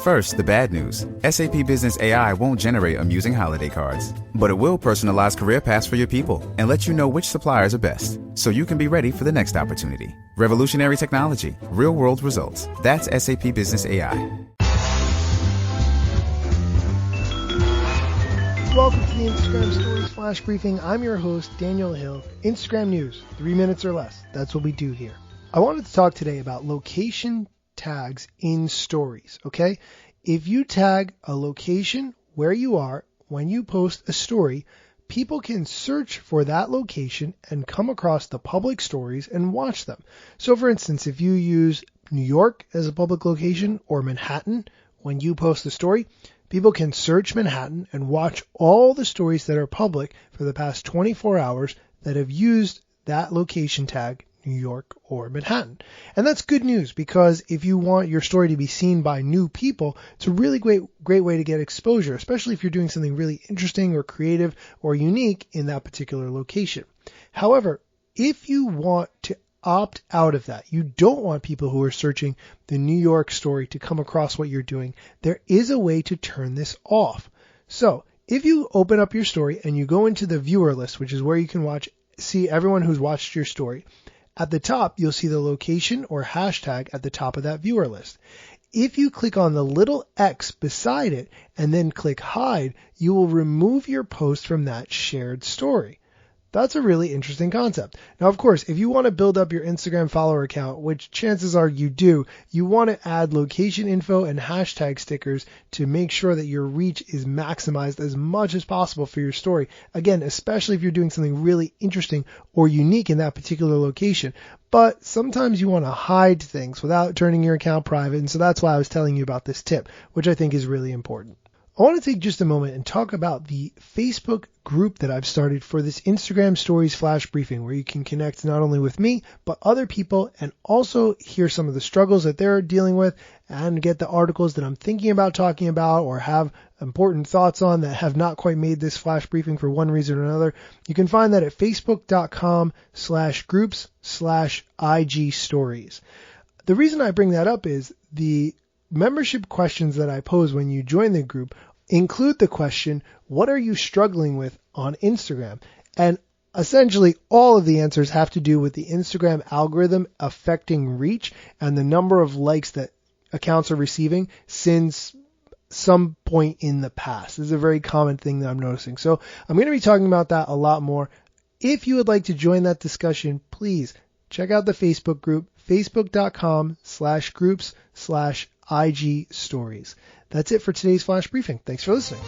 First, the bad news. SAP Business AI won't generate amusing holiday cards, but it will personalize career paths for your people and let you know which suppliers are best, so you can be ready for the next opportunity. Revolutionary technology, real-world results. That's SAP Business AI. Welcome to the Instagram Stories Flash Briefing. I'm your host, Daniel Hill. Instagram news, 3 minutes or less. That's what we do here. I wanted to talk today about location tags in stories, okay? If you tag a location where you are when you post a story, people can search for that location and come across the public stories and watch them. So for instance, if you use New York as a public location or Manhattan when you post a story, people can search Manhattan and watch all the stories that are public for the past 24 hours that have used that location tag, New York or Manhattan. And that's good news, because if you want your story to be seen by new people, it's a really great way to get exposure, especially if you're doing something really interesting or creative or unique in that particular location. However, if you want to opt out of that, you don't want people who are searching the New York story to come across what you're doing, there is a way to turn this off. So if you open up your story and you go into the viewer list, which is where you can see everyone who's watched your story, at the top, you'll see the location or hashtag at the top of that viewer list. If you click on the little X beside it and then click hide, you will remove your post from that shared story. That's a really interesting concept. Now, of course, if you want to build up your Instagram follower account, which chances are you do, you want to add location info and hashtag stickers to make sure that your reach is maximized as much as possible for your story. Again, especially if you're doing something really interesting or unique in that particular location. But sometimes you want to hide things without turning your account private, and so that's why I was telling you about this tip, which I think is really important. I want to take just a moment and talk about the Facebook group that I've started for this Instagram Stories Flash Briefing, where you can connect not only with me, but other people, and also hear some of the struggles that they're dealing with and get the articles that I'm thinking about talking about or have important thoughts on that have not quite made this Flash Briefing for one reason or another. You can find that at facebook.com/groups/IG Stories. The reason I bring that up is the membership questions that I pose when you join the group include the question, what are you struggling with on Instagram? And essentially all of the answers have to do with the Instagram algorithm affecting reach and the number of likes that accounts are receiving since some point in the past. This is a very common thing that I'm noticing. So I'm going to be talking about that a lot more. If you would like to join that discussion, please check out the Facebook group, facebook.com/groups/IG Stories. That's it for today's Flash Briefing. Thanks for listening.